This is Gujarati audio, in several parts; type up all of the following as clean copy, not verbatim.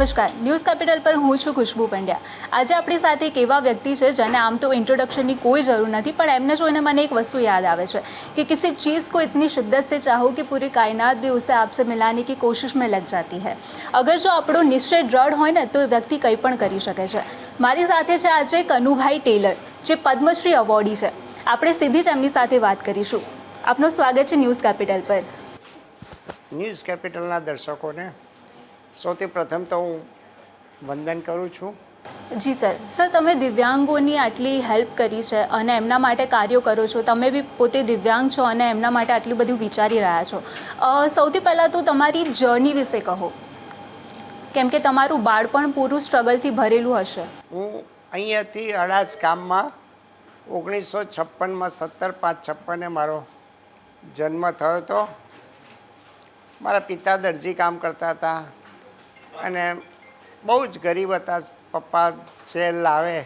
નમસ્કાર, ન્યૂઝ કેપિટલ પર હું છું ખુશ્બુ પંડ્યા। આજે આપણી સાથે એક એવા વ્યક્તિ છે જેને આમ તો ઇન્ટ્રોડક્શનની કોઈ જરૂર નથી, પણ એમને જોઈને મને એક વસ્તુ યાદ આવે છે कि किसी चीज़ को इतनी शिद्दत से चाहो कि पूरी कायनात भी उसे आपसे मिलाने की कोशिश में लग जाती है। अगर जो આપણો નિશ્ચય દ્રઢ હોય ને તો એ વ્યક્તિ કંઈ પણ કરી શકે છે। મારી સાથે છે આજે કનુભાઈ ટેલર, જે પદ્મશ્રી એવોર્ડી છે। આપણે સીધી જ એમની સાથે વાત કરીશું। આપનું સ્વાગત છે ન્યૂઝ કેપિટલ પર। ન્યૂઝ કેપિટલના દર્શકોને સૌથી પ્રથમ તો હું વંદન કરું છું। જી સર, તમે દિવ્યાંગોની આટલી હેલ્પ કરી છે અને એમના માટે કાર્યો કરો છો। તમે બી પોતે દિવ્યાંગ છો અને એમના માટે આટલું બધું વિચારી રહ્યા છો। સૌથી પહેલાં તો તમારી જર્ની વિશે કહો, કેમ કે તમારું બાળપણ પૂરું સ્ટ્રગલથી ભરેલું હશે। હું અહીંયાથી અડાજ ગામમાં 1956માં 17/5/56 મારો જન્મ થયો હતો। મારા પિતા દરજી કામ કરતા હતા અને બહુ જ ગરીબ હતા। પપ્પા શેર લાવે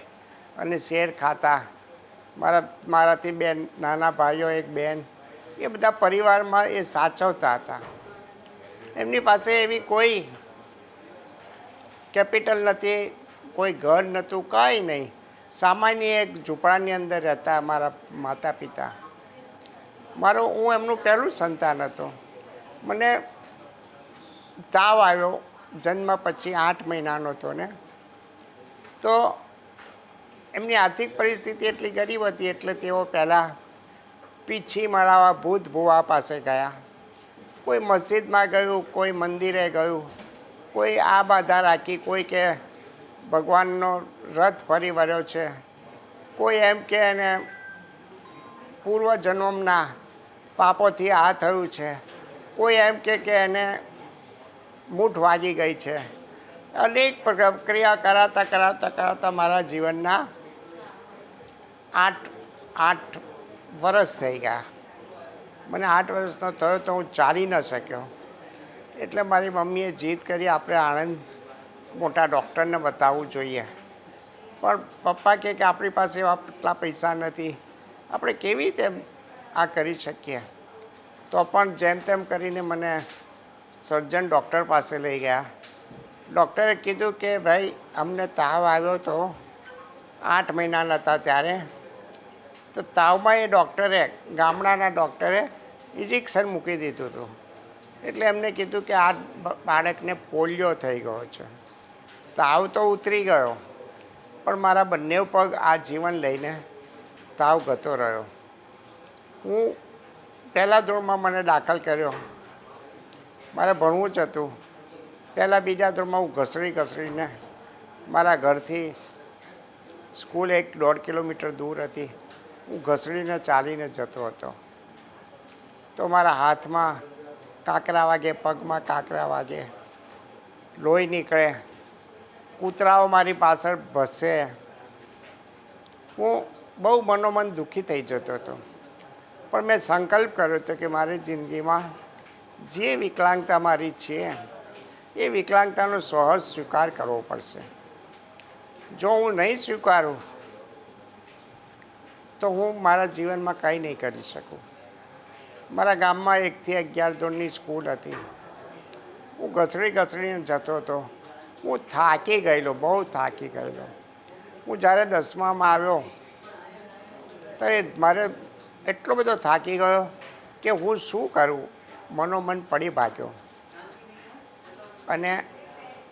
અને શેર ખાતા। મારાથી બે નાના ભાઈઓ, એક બહેન, એ બધા પરિવારમાં એ સાચવતા હતા। એમની પાસે એવી કોઈ કેપિટલ નથી, કોઈ ઘર નહોતું, કાંઈ નહીં। સામાન્ય એક ઝૂંપડાની અંદર રહેતા મારા માતા પિતા। હું એમનું પહેલું સંતાન હતો। મને તાવ આવ્યો જન્મ પછી 8 મહિનાનો હતો ને, તો એમની આર્થિક પરિસ્થિતિ એટલી ગરીબ હતી એટલે તેઓ પહેલાં પીછી મરાવા ભૂત ભુવા પાસે ગયા। કોઈ મસ્જિદમાં ગયું, કોઈ મંદિરે ગયું, કોઈ આ બાધા રાખી, કોઈ કે ભગવાનનો રથ ફરી વળ્યો છે, કોઈ એમ કે એને પૂર્વજન્મના પાપોથી આ થયું છે, કોઈ એમ કે એને મૂઠ વાગી ગઈ છે। અનેક પ્રક્રિયા કરાવતા મારા જીવનના 8 વર્ષ થઈ ગયા। મને 8 વર્ષનો થયો તો હું ચાલી ન શક્યો, એટલે મારી મમ્મીએ જીદ કરી આપણે આણંદ મોટા ડૉક્ટરને બતાવવું જોઈએ। પણ પપ્પા કહે કે આપણી પાસે એટલા પૈસા નથી, આપણે કેવી રીતે આ કરી શકીએ। તો પણ જેમ તેમ કરીને મને સર્જન ડૉક્ટર પાસે લઈ ગયા। ડૉક્ટરે કીધું કે ભાઈ અમને તાવ આવ્યો તો 8 મહિનાના હતા ત્યારે, તો તાવમાં એ ડૉક્ટરે, ગામડાના ડૉક્ટરે ઇન્જેક્શન મૂકી દીધું હતું। એટલે એમને કીધું કે આ બાળકને પોલિયો થઈ ગયો છે। તાવ તો ઉતરી ગયો, પણ મારા બંને પગ આ જીવન લઈને તાવ ગતો રહ્યો। હું પહેલા ધોરણમાં મને દાખલ કર્યો, મારે ભણવું જ હતું। પહેલાં બીજા ધોરણમાં હું ઘસડીને મારા ઘરથી સ્કૂલ 1-1.5 કિલોમીટર દૂર હતી, હું ઘસડીને ચાલીને જતો હતો। તો મારા હાથમાં કાંકરા વાગે, પગમાં કાંકરા વાગે, લોહી નીકળે, કૂતરાઓ મારી પાછળ ભસે। હું બહુ મનોમન દુઃખી થઈ જતો હતો, પણ મેં સંકલ્પ કર્યો હતો કે મારી જિંદગીમાં જે વિકલાંગતા મારી છે એ વિકલાંગતાનો સહજ સ્વીકાર કરવો પડશે। જો હું નહીં સ્વીકારું તો હું મારા જીવનમાં કંઈ નહીં કરી શકું। મારા ગામમાં 1 થી 11 ધોરણની સ્કૂલ હતી, હું ઘસડીને જતો હતો। હું થાકી ગયેલો, બહુ થાકી ગયેલો। હું જ્યારે 10મામાં આવ્યો ત્યારે મારે એટલો બધો થાકી ગયો કે હું શું કરું, મનોમન પડી ભાગ્યો અને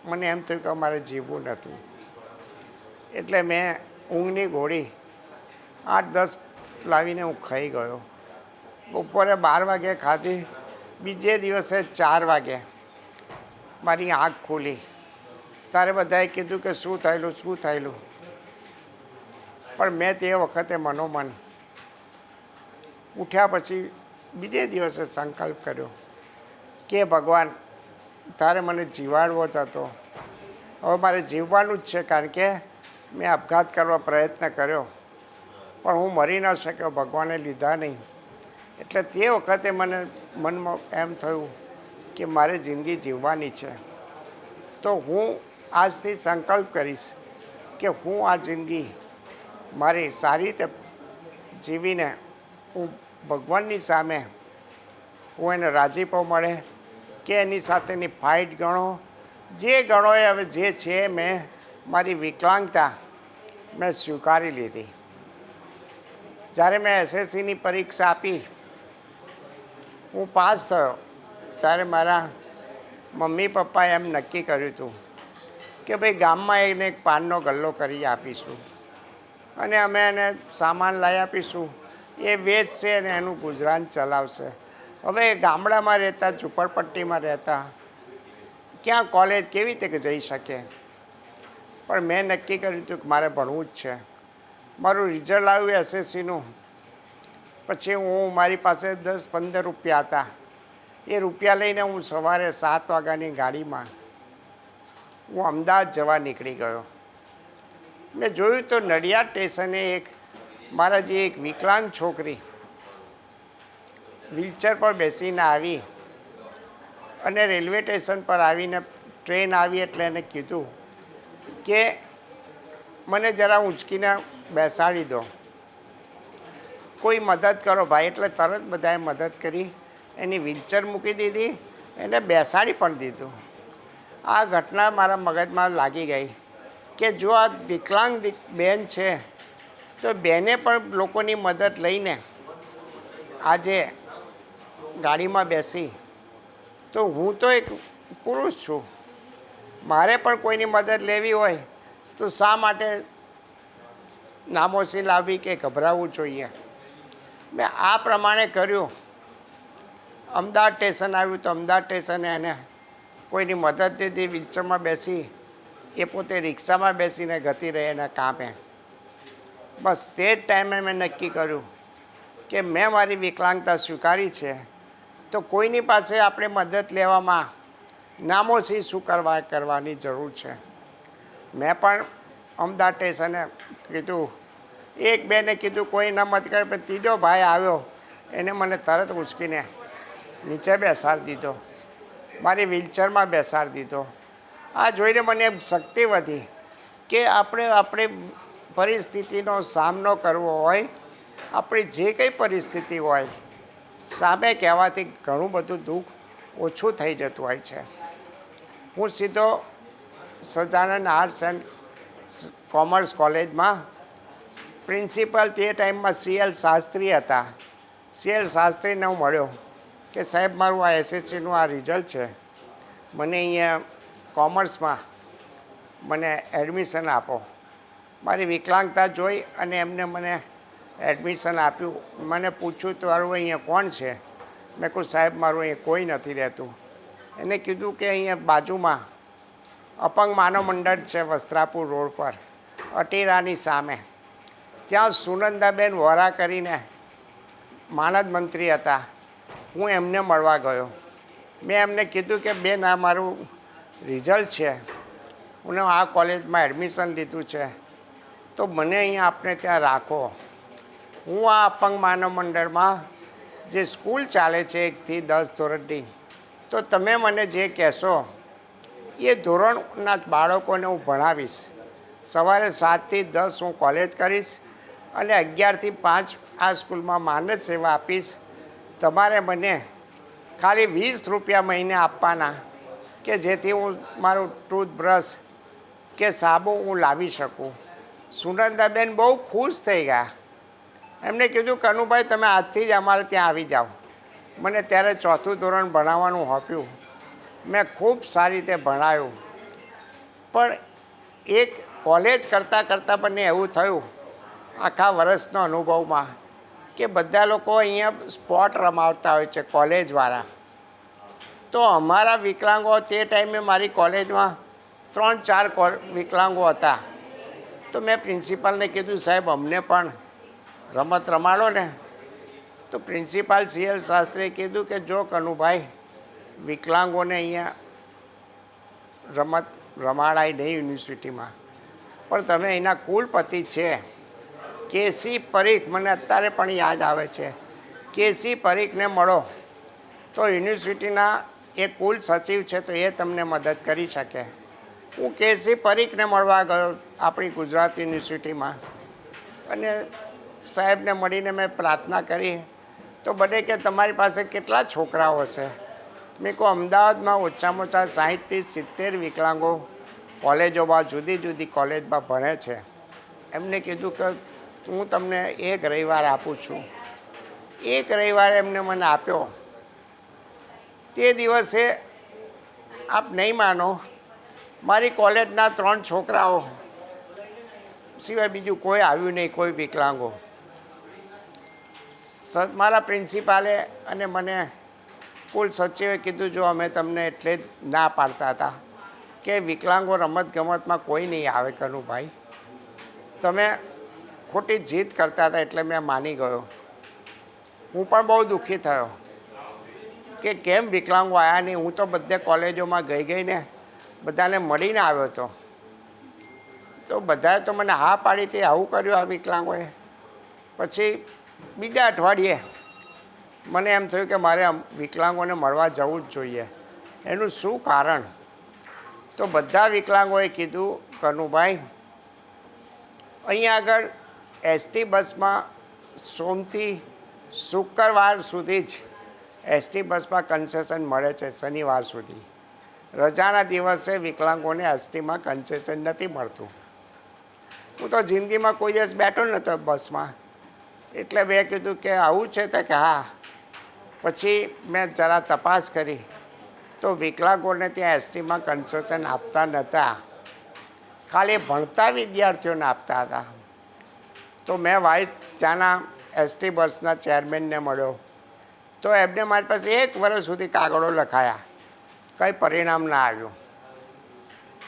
મને એમ થયું કે મારે જીવવું નથી। એટલે મેં ઊંઘની ગોળી 8-10 લાવીને હું ખાઈ ગયો। બપોરે 12 વાગે ખાધી, બીજે દિવસે 4 વાગે મારી આંખ ખુલી। ત્યારે બધાએ કીધું કે શું થયેલું। પણ મેં તે વખતે મનોમન ઉઠ્યા પછી બીજે દિવસે સંકલ્પ કર્યો કે ભગવાન તારે મને જીવાડવો જ હતો, હવે મારે જીવવાનું જ છે। કારણ કે મેં આપઘાત કરવા પ્રયત્ન કર્યો પણ હું મરી ન શક્યો, ભગવાને લીધા નહીં। એટલે તે વખતે મને મનમાં એમ થયું કે મારે જિંદગી જીવવાની છે। તો હું આજથી સંકલ્પ કરીશ કે હું આ જિંદગી મારી સારી રીતે જીવીને હું ભગવાનની સામે હું એને રાજીપો મળે કે એની સાથેની ફાઇટ ગણો જે ગણો એ હવે જે છે મેં મારી વિકલાંગતા મેં સ્વીકારી લીધી. જ્યારે મેં એસએસસીની પરીક્ષા આપી, હું પાસ થયો, ત્યારે મારા મમ્મી પપ્પાએ એમ નક્કી કર્યું હતું કે ભાઈ ગામમાં એને એક પાનનો ગલ્લો કરી આપીશું અને અમે એને સામાન લાવી આપીશું, એ વેચશે અને એનું ગુજરાન ચલાવશે. હવે ગામડામાં રહેતા, ઝૂંપડપટ્ટીમાં રહેતા, ક્યાં કોલેજ કેવી રીતે જઈ શકે? પણ મેં નક્કી કર્યું હતું કે મારે ભણવું જ છે. મારું રિઝલ્ટ આવ્યું એસએસસીનું, પછી મારી પાસે 10-15 રૂપિયા હતા. એ રૂપિયા લઈને હું સવારે 7 વાગ્યાની ગાડીમાં હું અમદાવાદ જવા નીકળી ગયો. મેં જોયું તો નડિયાદ સ્ટેશને મારા જે એક વિકલાંગ છોકરી વ્હીલચેર પર બેસીને આવી અને રેલવે સ્ટેશન પર આવીને ટ્રેન આવી એટલે એને કીધું કે મને જરા ઊંચકીને બેસાડી દો, કોઈ મદદ કરો ભાઈ. એટલે તરત બધાએ મદદ કરી, એની વ્હીલચેર મૂકી દીધી, એને બેસાડી પણ દીધું. આ ઘટના મારા મગજમાં લાગી ગઈ કે જો આ વિકલાંગ બેન છે તો બેને પણ લોકોની મદદ લઈને આજે ગાડીમાં બેસી, તો હું તો એક પુરુષ છું, મારે પણ કોઈની મદદ લેવી હોય તો શા માટે નામોશી લાવવી કે ગભરાવવું જોઈએ? મેં આ પ્રમાણે કર્યું. અમદાવાદ સ્ટેશન આવ્યું તો અમદાવાદ સ્ટેશને એને કોઈની મદદ લીધી, વ્હીલચેરમાં બેસી, એ પોતે રિક્ષામાં બેસીને ગતી રહી એના કામે. બસ તે જ ટાઈમે મેં નક્કી કર્યું કે મેં મારી વિકલાંગતા સ્વીકારી છે, તો કોઈની પાસે આપણે મદદ લેવામાં નામોશી શું કરવાની જરૂર છે. મેં પણ અમદાવાદ સ્ટેશને કીધું, એક બેને કીધું કોઈ ન મદદ કરે, પણ ત્રીજો ભાઈ આવ્યો, એને મને તરત ઉંચકીને નીચે બેસાડી દીધો, મારી વ્હીલચેરમાં બેસાડી દીધો. આ જોઈને મને શક્તિ વધી કે આપણે પરિસ્થિતિનો સામનો કરવો હોય, આપણી જે કંઈ પરિસ્થિતિ હોય, સામે કહેવાથી ઘણું બધું દુઃખ ઓછું થઈ જતું હોય છે. હું સીધો સહજાનંદ આર્ટ્સ એન્ડ કોમર્સ કોલેજમાં પ્રિન્સિપલ તે ટાઈમમાં CL શાસ્ત્રી હતા. CL શાસ્ત્રીને હું મળ્યો કે સાહેબ મારું આ એસએસસીનું આ રિઝલ્ટ છે, મને અહીંયા કોમર્સમાં મને એડમિશન આપો. મારી વિકલાંગતા જોઈ અને એમને મને એડમિશન આપ્યું. મને પૂછ્યું તારું અહીંયા કોણ છે? મેં કહ્યું સાહેબ મારું અહીંયા કોઈ નથી રહેતું. એને કીધું કે અહીંયા બાજુમાં અપંગ માનવ મંડળ છે વસ્ત્રાપુર રોડ પર, અટીરાની સામે, ત્યાં સુનંદાબેન વોરા કરીને માનદ મંત્રી હતા. હું એમને મળવા ગયો. મેં એમને કીધું કે બેન આ મારું રિઝલ્ટ છે, હું આ કોલેજમાં એડમિશન લીધું છે, તો મને અહીંયા આપણે ત્યાં રાખો. હું આ અપંગ માનવ મંડળમાં જે સ્કૂલ ચાલે છે 1 થી 10 ધોરણની, તો તમે મને જે કહેશો એ ધોરણના બાળકોને હું ભણાવીશ. સવારે 7 થી 10 હું કોલેજ કરીશ અને 11 થી 5 આ સ્કૂલમાં માનદ સેવા આપીશ. તમારે મને ખાલી 20 રૂપિયા મહિને આપવાના, કે જેથી હું મારું ટૂથબ્રશ કે સાબુ હું લાવી શકું. સુનંદાબેન બહુ ખુશ થઈ ગયા. એમને કીધું કનુભાઈ તમે આજથી જ અમારે ત્યાં આવી જાઓ. મને ત્યારે 4થું ધોરણ ભણાવવાનું આપ્યું. મેં ખૂબ સારી રીતે ભણાયું. પણ એક કોલેજ કરતાં પણ એવું થયું આખા વર્ષનો અનુભવમાં કે બધા લોકો અહીંયા સ્પોર્ટ રમાવતા હોય છે કોલેજવાળા. તો અમારા વિકલાંગો તે ટાઈમે મારી કોલેજમાં 3-4 વિકલાંગો હતા. તો મેં પ્રિન્સિપાલને કીધું સાહેબ અમને પણ રમત રમાડો ને. તો પ્રિન્સિપાલ CL શાસ્ત્રીએ કીધું કે જો કનુભાઈ વિકલાંગોને અહીંયા રમત રમાડાય નહીં યુનિવર્સિટીમાં, પણ તમે અહીંના કુલપતિ છે KC પરીખ, મને અત્યારે પણ યાદ આવે છે, KC પરીખને મળો તો યુનિવર્સિટીના એ કુલ સચિવ છે તો એ તમને મદદ કરી શકે. હું KC પરીખને મળવા ગયો આપણી ગુજરાત યુનિવર્સિટીમાં અને સાહેબને મળીને મેં પ્રાર્થના કરી. તો બને કે તમારી પાસે કેટલા છોકરાઓ હશે? મેં કહું અમદાવાદમાં ઓછામાં ઓછા 60થી 70 વિકલાંગો કોલેજોમાં જુદી જુદી કોલેજમાં ભણે છે. એમને કીધું કે હું તમને એક રવિવાર આપું છું. એક રવિવાર એમને મને આપ્યો. તે દિવસે આપ નહીં માનો, મારી કોલેજના 3 છોકરાઓ સિવાય બીજું કોઈ આવ્યું નહીં, કોઈ વિકલાંગો. મારા પ્રિન્સિપાલે અને મને કુલ સચિવે કીધું, જો અમે તમને એટલે જ ના પાડતા હતા કે વિકલાંગો રમતગમતમાં કોઈ નહીં આવે કનુભાઈ, તમે ખોટી જીદ કરતા હતા એટલે મેં માની ગયો. હું પણ બહુ દુઃખી થયો કે કેમ વિકલાંગો આવ્યા નહીં. હું તો બધે કોલેજોમાં ગઈને બધાને મળીને આવ્યો હતો, તો બધાએ તો મને હા પાડી હતી. આવું કર્યું આ વિકલાંગોએ. પછી બીજા અઠવાડિયે મને એમ થયું કે મારે વિકલાંગોને મળવા જવું જ જોઈએ. એનું શું કારણ? તો બધા વિકલાંગોએ કીધું, કનુભાઈ અહીંયા આગળ એસટી બસમાં સોમથી શુક્રવાર સુધી જ એસટી બસમાં કન્સેશન મળે છે, શનિવાર સુધી. રજાના દિવસે વિકલાંગોને એસટીમાં કન્સેશન નથી મળતું. હું તો જિંદગીમાં કોઈ દિવસ બેઠો નહોતો બસમાં, એટલે મેં કીધું કે આવું છે તો કે હા. પછી મેં જરા તપાસ કરી તો વિકલાંગોને ત્યાં એસટીમાં કન્સેશન આપતા નહોતા, ખાલી ભણતા વિદ્યાર્થીઓને આપતા હતા. તો મેં ત્યાંના એસટી બસના ચેરમેનને મળ્યો, તો એમને મારી પાસે 1 વર્ષ સુધી કાગળો લખાયા, કંઈ પરિણામ ના આવ્યું.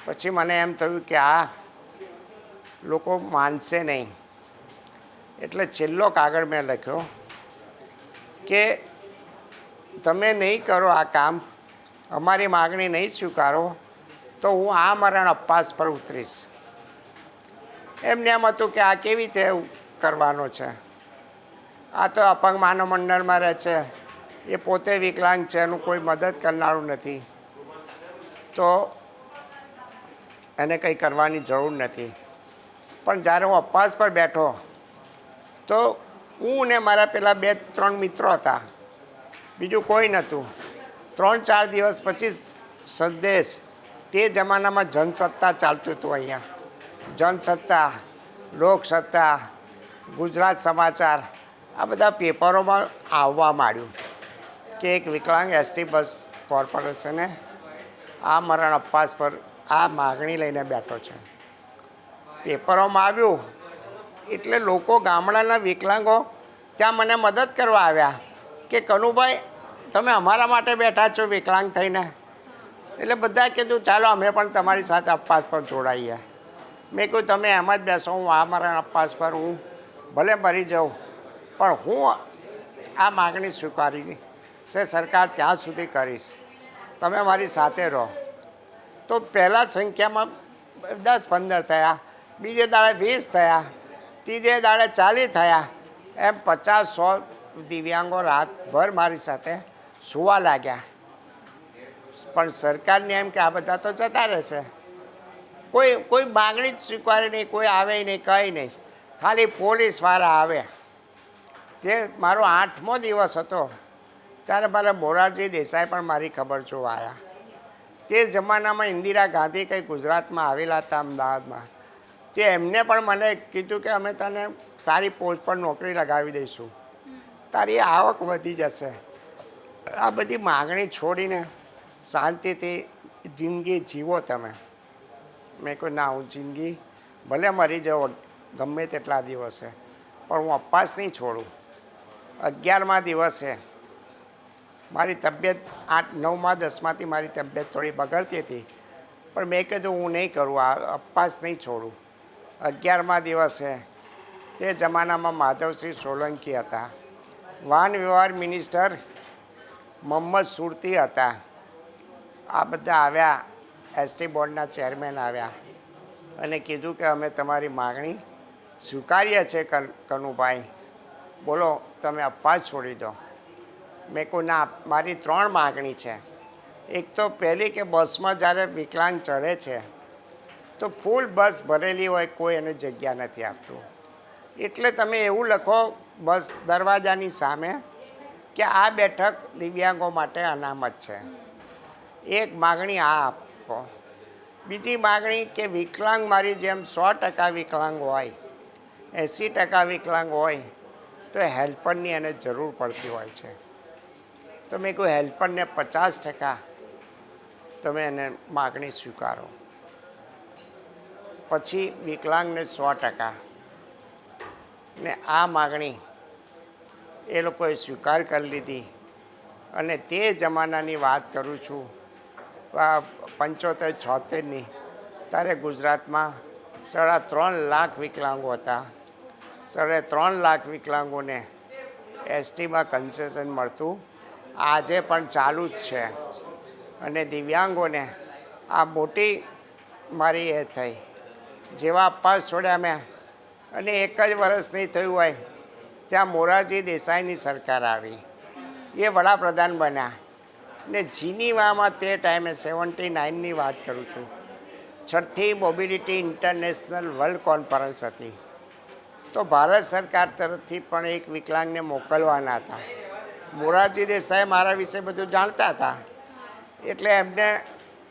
પછી મને એમ થયું કે આ લોકો માનશે નહીં, એટલે છેલ્લો કાગળ મેં લખ્યો કે તમે નહીં કરો આ કામ, અમારી માગણી નહીં સ્વીકારો, તો હું આ મરણ અપવાસ પર ઉતરીશ. એમને એમ હતું કે આ કેવી રીતે કરવાનો છે, આ તો અપંગ માનવ મંડળમાં રહે છે, એ પોતે વિકલાંગ છે, એનું કોઈ મદદ કરનારું નથી, તો એને કંઈ કરવાની જરૂર નથી. પણ જ્યારે હું અપવાસ પર બેઠો તો હું ને મારા પેલા 2-3 મિત્રો હતા, બીજું કોઈ નહોતું. 3-4 દિવસ પછી સંદેશ, તે જમાનામાં જનસત્તા ચાલતું હતું અહીંયા, જનસત્તા, લોકસત્તા, ગુજરાત સમાચાર, આ બધા પેપરોમાં આવવા માંડ્યું કે એક વિકલાંગ એસટી બસ કોર્પોરેશને આ મરણ અપવાસ પર આ માગણી લઈને બેઠો છે. પેપરોમાં આવ્યું એટલે લોકો, ગામડાના વિકલાંગો ત્યાં મને મદદ કરવા આવ્યા કે કનુભાઈ તમે અમારા માટે બેઠા છો વિકલાંગ થઈને. એટલે બધાએ કીધું ચાલો અમે પણ તમારી સાથે અપવાસ પર જોડાઈએ. મેં કહ્યું તમે એમ જ બેસો, હું આ મરણ અપવાસ પર હું ભલે મરી જાઉં, પણ હું આ માગણી સ્વીકારી છે સરકાર ત્યાં સુધી કરીશ, તમે મારી સાથે રહો. તો પહેલાં સંખ્યામાં 10-15 થયા, બીજે દાડે 20 થયા, ત્રીજે દાડે 40 થયા, એમ 50-100 દિવ્યાંગો રાતભર મારી સાથે સુવા લાગ્યા. પણ સરકારને એમ કે આ બધા તો જતા રહેશે, કોઈ માગણી જ સ્વીકારે નહીં, કોઈ આવે નહીં, કંઈ નહીં, ખાલી પોલીસવાળા આવે. જે મારો 8મો દિવસ હતો ત્યારે મારા મોરારજી દેસાઈ પણ મારી ખબર જોવા આવ્યા. તે જમાનામાં ઇન્દિરા ગાંધી કંઈ ગુજરાતમાં આવેલા હતા અમદાવાદમાં, તે એમને પણ મને કીધું કે અમે તને સારી પોસ્ટ પર નોકરી લગાવી દઈશું, તારી આવક વધી જશે. આ બધી માગણી છોડીને શાંતિથી જિંદગી જીવો તમે. મેં કહ્યું ના, હું જિંદગી ભલે મરી જાઉં ગમે તેટલા દિવસે, પણ હું અપવાસ નહીં છોડું. 11મા દિવસે મારી તબિયત 8-9મા 10માથી મારી તબિયત થોડી બગડતી હતી, પણ મેં કીધું હું નહીં કરું, આ અપવાસ નહીં છોડું. 11મા દિવસે તે જમાનામાં માધવસિંહ સોલંકી હતા, વાહન વ્યવહાર મિનિસ્ટર મોહમ્મદ સુરતી હતા, આ બધા આવ્યા, એસટી બોર્ડના ચેરમેન આવ્યા અને કીધું કે અમે તમારી માગણી સ્વીકારીએ છીએ કનુભાઈ, બોલો તમે અપવાસ છોડી દો. મેં કહું ના, મારી 3 માગણી છે. એક તો પહેલી કે બસમાં જ્યારે વિકલાંગ ચડે છે તો ફૂલ બસ ભરેલી હોય, કોઈ એને જગ્યા નથી આપતું, એટલે તમે એવું લખો બસ દરવાજાની સામે કે આ બેઠક દિવ્યાંગો માટે અનામત છે. એક માગણી આ આપો. બીજી માગણી કે વિકલાંગ મારી જેમ 100% વિકલાંગ હોય, 80% વિકલાંગ હોય તો હેલ્પરની એને જરૂર પડતી હોય છે. તો મેં કહ્યું હેલ્પરને 50% તમે એને માગણી સ્વીકારો, પછી વિકલાંગને 100%. ને આ માગણી એ લોકોએ સ્વીકાર કરી લીધી. અને તે જમાનાની વાત કરું છું, 75-76ની, ત્યારે ગુજરાતમાં 3.5 લાખ વિકલાંગો હતા. 3.5 લાખ વિકલાંગોને એસટીમાં કન્સેશન મળતું આજે પણ ચાલુ જ છે. અને દિવ્યાંગોને આ મોટી મારી એ થઈ, જેવા પાસ છોડ્યા મેં, અને એક જ વર્ષ નહીં થયું હોય ત્યાં મોરારજી દેસાઈની સરકાર આવી, એ વડાપ્રધાન બન્યા. ને જીનીવામાં તે ટાઈમે 79ની વાત કરું છું, 6ઠ્ઠી મોબિલિટી ઇન્ટરનેશનલ વર્લ્ડ કોન્ફરન્સ હતી. તો ભારત સરકાર તરફથી પણ એક વિકલાંગને મોકલવાના હતા. મોરારજી દેસાઈ મારા વિશે બધું જાણતા હતા, એટલે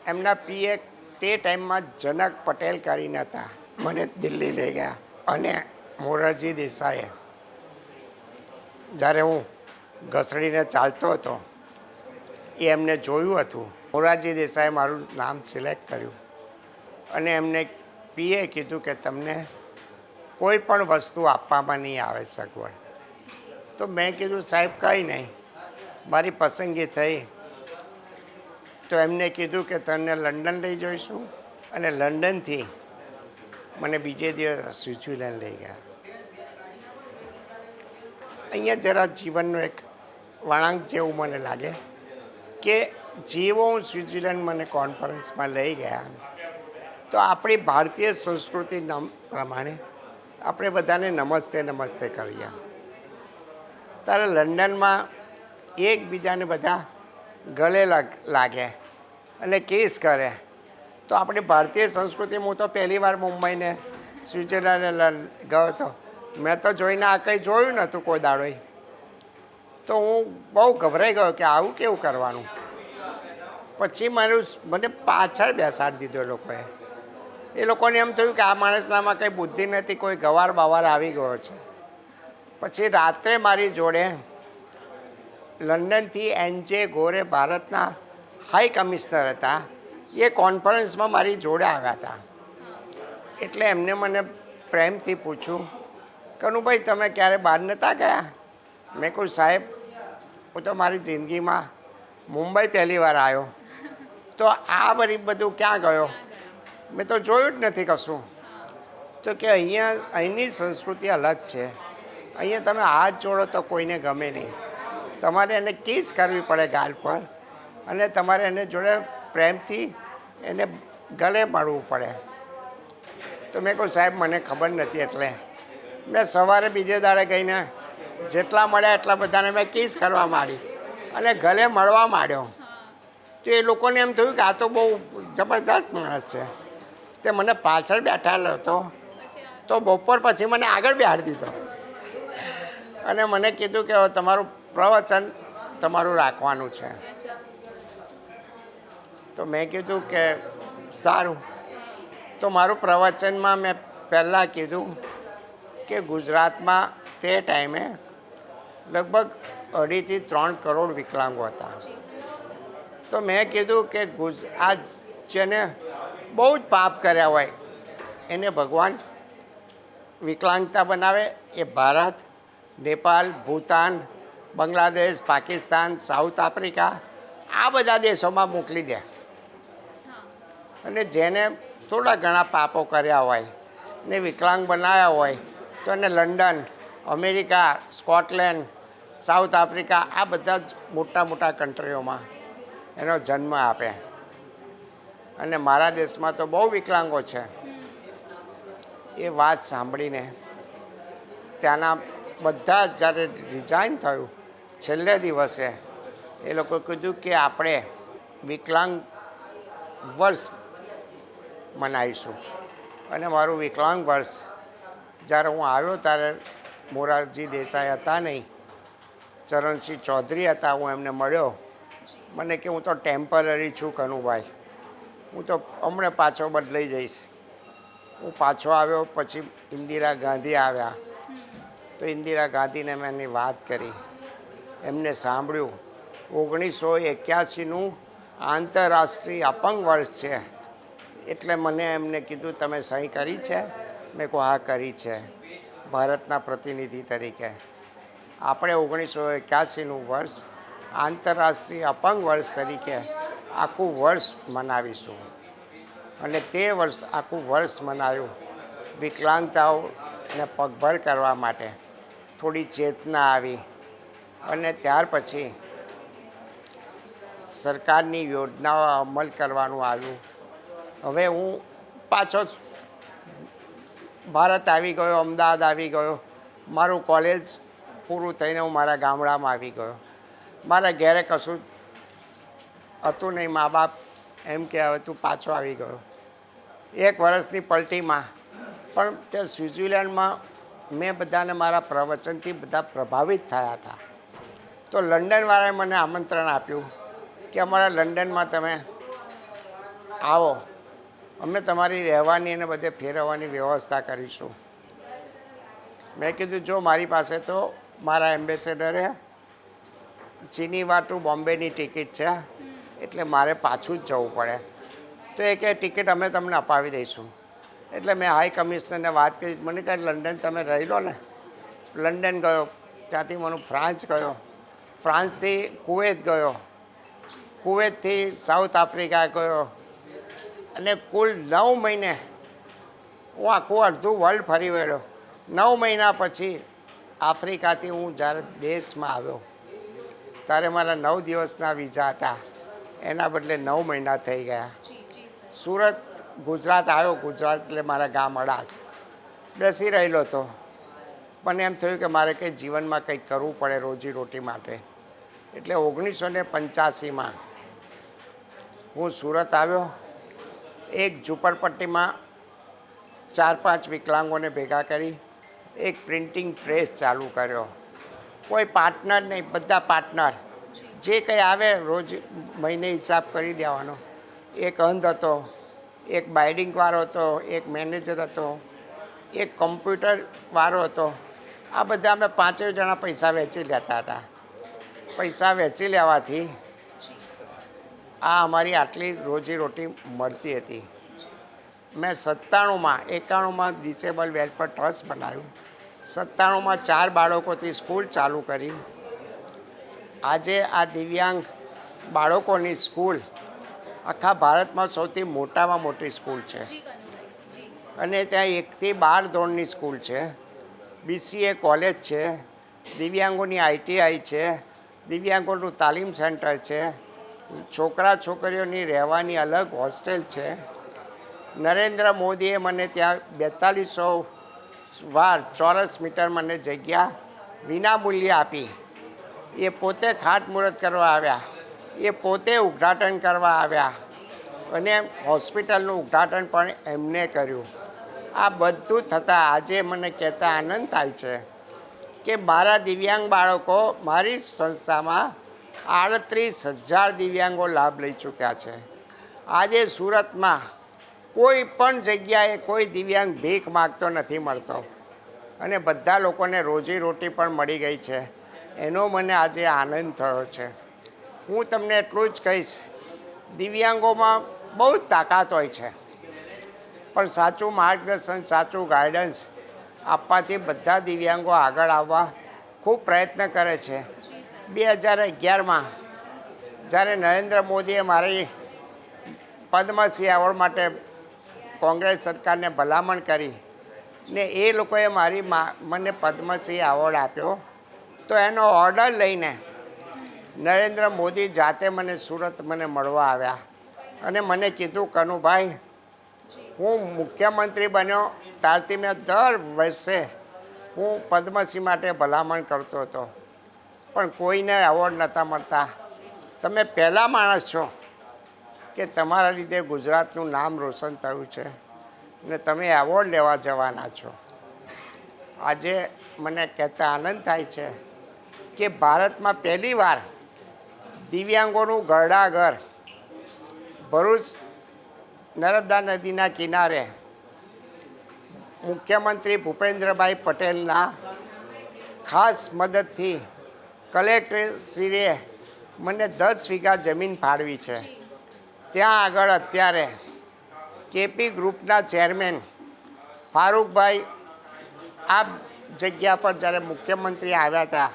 એમના પીએ તે ટાઈમમાં જનક પટેલ કરીને હતા, મને દિલ્હી લઈ ગયા. અને મોરારજી દેસાઈએ જ્યારે હું ઘસડીને ચાલતો હતો એ એમને જોયું હતું. મોરારજી દેસાઈએ મારું નામ સિલેક્ટ કર્યું અને એમને પીએ કીધું કે તમને કોઈ પણ વસ્તુ આપવામાં નહીં આવે સગવડ. તો મેં કીધું સાહેબ કંઈ નહીં, મારી પસંદગી થઈ. તો એમને કીધું કે તને લંડન લઈ જઈશું, અને લંડનથી મને બીજે દિવસ સ્વિટ્ઝરલેન્ડ લઈ ગયા. અહીંયા જરા જીવનનો એક વળાંક જેવું મને લાગે કે જેવો હું સ્વિટ્ઝરલેન્ડ મને કોન્ફરન્સમાં લઈ ગયા, તો આપણી ભારતીય સંસ્કૃતિ પ્રમાણે આપણે બધાને નમસ્તે નમસ્તે કરીએ. ત્યારે લંડનમાં એકબીજાને બધા ગળે લાગે અને કિસ કરે. તો આપણી ભારતીય સંસ્કૃતિમાં હું તો પહેલી વાર મુંબઈને સ્વિટ્ઝરલેન્ડ ગયો હતો, મેં તો જોઈને આ કંઈ જોયું નહોતું કોઈ દાડોય. તો હું બહુ ગભરાઈ ગયો કે આવું કેવું કરવાનું. પછી મને પાછળ બેસાડી દીધો લોકોએ. એ લોકોને એમ થયું કે આ માણસનામાં કંઈ બુદ્ધિ નથી, કોઈ ગવાર બવાર આવી ગયો છે. પછી રાત્રે મારી જોડે લંડનથી NJ ગોરે, ભારતના હાઈ કમિશનર હતા, એ કોન્ફરન્સમાં મારી જોડે આવ્યા હતા. એટલે એમને મને પ્રેમથી પૂછ્યું, કનુભાઈ તમે ક્યારે બહાર નહોતા ગયા? મેં કહ્યું સાહેબ હું તો મારી જિંદગીમાં મુંબઈ પહેલી વાર આવ્યો, તો આ વળી બધું ક્યાં ગયો, મેં તો જોયું જ નથી કશું. તો કે અહીંની સંસ્કૃતિ અલગ છે. અહીંયા તમે હાથ જોડો તો કોઈને ગમે નહીં, તમારે એને કિસ કરવી પડે ગાલ પર, અને તમારે એને જોડે પ્રેમથી એને ગળે મળવું પડે. તો મેં કહું સાહેબ મને ખબર નથી. એટલે મેં સવારે બીજે દાડે ગઈને જેટલા મળ્યા એટલા બધાને મેં કિસ કરવા માંડી અને ગળે મળવા માંડ્યો. તો એ લોકોને એમ થયું કે આ તો બહુ જબરદસ્ત માણસ છે. તે મને પાછળ બેઠાલો હતો, તો બપોર પછી મને આગળ બેહાડી દીધો અને મને કીધું કે હવે તમારું પ્રવચન તમારું રાખવાનું છે. તો મેં કીધું કે સારું. તો મારું પ્રવચનમાં મેં પહેલાં કીધું કે ગુજરાતમાં તે ટાઈમે લગભગ 2.5-3 કરોડ વિકલાંગો હતા. તો મેં કીધું કે આ જેને બહુ જ પાપ કર્યા હોય એને ભગવાન વિકલાંગતા બનાવે. એ ભારત, નેપાળ, ભૂતાન, બાંગ્લાદેશ, પાકિસ્તાન, સાઉથ આફ્રિકા, આ બધા દેશોમાં મોકલી દે. અને જેને થોડા ઘણા પાપો કર્યા હોય ને વિકલાંગ બનાવ્યા હોય તો એને London, America, Scotland, south Africa, આ બધા જ મોટા મોટા કન્ટ્રીઓમાં એનો જન્મ આપે. અને મારા દેશમાં તો બહુ વિકલાંગો છે. એ વાત સાંભળીને ત્યાંના બધા જ જ્યારે રિઝાઇન થયું છેલ્લે દિવસે એ લોકો કીધું કે આપણે વિકલાંગ વર્ષ મનાવીશું. અને મારું વિકલાંગ વર્ષ જ્યારે હું આવ્યો ત્યારે મોરારજી દેસાઈ હતા નહીં, ચરણસિંહ ચૌધરી હતા, હું એમને મળ્યો. મને કે હું તો ટેમ્પરરી છું કનુભાઈ, હું તો હમણાં પાછો બદલાઈ જઈશ. હું પાછો આવ્યો. પછી ઇન્દિરા ગાંધી આવ્યા, તો ઇન્દિરા ગાંધીને મેં એની વાત કરી, એમને સાંભળ્યું. 1981નું આંતરરાષ્ટ્રીય અપંગ વર્ષ છે, એટલે મને એમને કીધું તમે સહી કરી છે? મેં કહું હા કરી છે, ભારતના પ્રતિનિધિ તરીકે. આપણે 1981નું વર્ષ આંતરરાષ્ટ્રીય અપંગ વર્ષ તરીકે આખું વર્ષ મનાવીશું. અને તે વર્ષ આખું વર્ષ મનાવ્યું વિકલાંગતાઓને પગભર કરવા માટે. થોડી ચેતના આવી અને ત્યાર પછી સરકારની યોજનાઓ અમલ કરવાનું આવ્યું. હવે હું પાછો ભારત આવી ગયો, અમદાવાદ આવી ગયો. મારું કોલેજ પૂરું થઈને હું મારા ગામડામાં આવી ગયો. મારા ઘેરે કશું હતું નહીં. મા બાપ એમ કે હવે તું પાછો આવી ગયો. 1 વર્ષની પલટીમાં પણ તે સ્વિટ્ઝરલેન્ડમાં મેં બધાને મારા પ્રવચનથી બધા પ્રભાવિત થયા હતા. તો લંડનવાળાએ મને આમંત્રણ આપ્યું કે અમારા લંડનમાં તમે આવો, અમે તમારી રહેવાની અને બધે ફેરવવાની વ્યવસ્થા કરીશું. મેં કીધું જો મારી પાસે તો મારા એમ્બેસેડરે ચીનીવા ટુ બોમ્બેની ટિકિટ છે, એટલે મારે પાછું જ જવું પડે. તો એ કે ટિકિટ અમે તમને અપાવી દઈશું. એટલે મેં હાઈ કમિશનરને વાત કરી. મને કહે લંડન તમે રહી લો ને. લંડન ગયો, ત્યાંથી મને ફ્રાન્સ ગયો, ફ્રાન્સથી કુવૈત ગયો, કુવૈતથી સાઉથ આફ્રિકા ગયો, અને કુલ 9 મહિને હું આખું અડધું વર્લ્ડ ફરી વળ્યો. 9 મહિના પછી આફ્રિકાથી હું જ્યારે દેશમાં આવ્યો ત્યારે મારા 9 દિવસના વિઝા હતા, એના બદલે 9 મહિના થઈ ગયા. સુરત ગુજરાત આવ્યો. ગુજરાત એટલે મારા ગામ અડાસ. બેસી રહેલો હતો, પણ એમ થયું કે મારે કંઈ જીવનમાં કંઈક કરવું પડે રોજીરોટી માટે. એટલે 1985માં હું સુરત આવ્યો. એક ઝૂંપડપટ્ટીમાં 4-5 વિકલાંગોને ભેગા કરી એક પ્રિન્ટિંગ પ્રેસ ચાલુ કર્યો. કોઈ પાર્ટનર નહીં, બધા પાર્ટનર. જે કંઈ આવે રોજ મહિને હિસાબ કરી દેવાનો. એક અંધ હતો, એક બાઇડિંગવાળો હતો, એક મેનેજર હતો, એક કમ્પ્યુટરવાળો હતો. આ બધા અમે 5 જણા પૈસા વહેંચી લેતા હતા. પૈસા વહેંચી લેવાથી આ અમારી આટલી રોજીરોટી મળતી હતી. મેં 91માં ડિસેબલ વેલફેર ટ્રસ્ટ બનાવ્યું. 97માં 4 બાળકોથી સ્કૂલ ચાલુ કરી. આજે આ દિવ્યાંગ બાળકોની સ્કૂલ આખા ભારતમાં સૌથી મોટામાં મોટી સ્કૂલ છે. અને ત્યાં 1થી 12 ધોરણની સ્કૂલ છે, BCA કોલેજ છે, દિવ્યાંગોની ITI છે, દિવ્યાંગોનું તાલીમ સેન્ટર છે, છોકરા છોકરીઓની રહેવાની અલગ હોસ્ટેલ છે. નરેન્દ્ર મોદીએ મને ત્યાં 4200 વાર ચોરસ મીટર મને જગ્યા વિના મૂલ્યે આપી. એ પોતે ખાતમુહૂર્ત કરવા આવ્યા, એ પોતે ઉદ્ઘાટન કરવા આવ્યા, અને હોસ્પિટલનું ઉદ્ઘાટન પણ એમને કર્યું. આ બધું થતાં આજે મને કહેતા આનંદ થાય છે કે મારા દિવ્યાંગ બાળકો મારી સંસ્થામાં 38,000 દિવ્યાંગો લાભ લઈ ચૂક્યા છે. આજે સુરતમાં કોઈ પણ જગ્યાએ કોઈ દિવ્યાંગ ભીખ માગતો નથી મળતો, અને બધા લોકોને રોજીરોટી પણ મળી ગઈ છે. એનો મને આજે આનંદ થયો છે. હું તમને એટલું જ કહીશ, દિવ્યાંગોમાં બહુ જ તાકાત હોય છે, પણ સાચું માર્ગદર્શન, સાચું ગાઈડન્સ આપવાથી બધા દિવ્યાંગો આગળ આવવા ખૂબ પ્રયત્ન કરે છે. 2011માં જ્યારે નરેન્દ્ર મોદીએ મારી પદ્મશ્રી એવોર્ડ માટે કોંગ્રેસ સરકારને ભલામણ કરી ને એ લોકોએ મને પદ્મશ્રી એવોર્ડ આપ્યો, તો એનો ઓર્ડર લઈને નરેન્દ્ર મોદી જાતે મને સુરત મળવા આવ્યા અને મને કીધું, કનુભાઈ, હું મુખ્યમંત્રી બન્યો ત્યારથી મેં દર વર્ષે હું પદ્મશ્રી માટે ભલામણ કરતો હતો, પણ કોઈને એવોર્ડ નહોતા મળતા. તમે પહેલા માણસ છો કે તમારા લીધે ગુજરાતનું નામ રોશન થયું છે ને તમે એવોર્ડ લેવા જવાના છો. આજે મને કહેતા આનંદ થાય છે કે ભારતમાં પહેલીવાર દિવ્યાંગોનું ઘરડાઘર ભરૂચ નર્મદા નદીના કિનારે મુખ્યમંત્રી ભૂપેન્દ્રભાઈ પટેલના ખાસ મદદથી કલેક્ટરશ્રીએ મને 10 વીઘા જમીન ફાળવી છે. ત્યાં આગળ અત્યારે કેપી ગ્રુપના ચેરમેન ફારૂકભાઈ આ જગ્યા પર જ્યારે મુખ્યમંત્રી આવ્યા હતા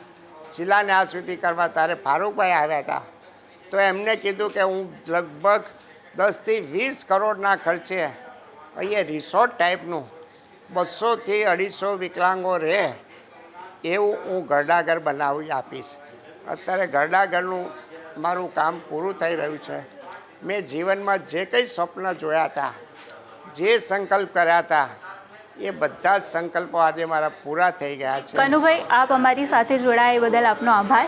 શિલાન્યાસ સુધી કરવા, ત્યારે ફારૂકભાઈ આવ્યા હતા તો એમને કીધું કે હું લગભગ 10 થી 20 કરોડના ખર્ચે અહીંયા રિસોર્ટ ટાઈપનું 200 થી 250 વિકલાંગો રહે એવું હું ઘરડાઘર બનાવી આપીશ. અત્યારે ઘરડાઘરનું મારું કામ પૂરું થઈ રહ્યું છે. મેં જીવનમાં જે કંઈ સ્વપ્ન જોયા હતા, જે સંકલ્પ કર્યા હતા, એ બધા જ સંકલ્પો આજે મારા પૂરા થઈ ગયા છે. કનુભાઈ, આપ અમારી સાથે જોડાયા એ બદલ આપનો આભાર.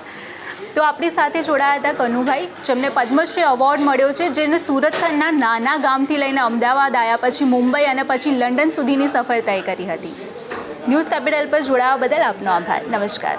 તો આપણી સાથે જોડાયા હતા કનુભાઈ, જેમને પદ્મશ્રી એવોર્ડ મળ્યો છે, જેને સુરતના નાના ગામથી લઈને અમદાવાદ આવ્યા, પછી મુંબઈ અને પછી લંડન સુધીની સફર તય કરી હતી. ન્યૂઝ કેપિટલ પર જોડાવા બદલ આપનો આભાર. નમસ્કાર.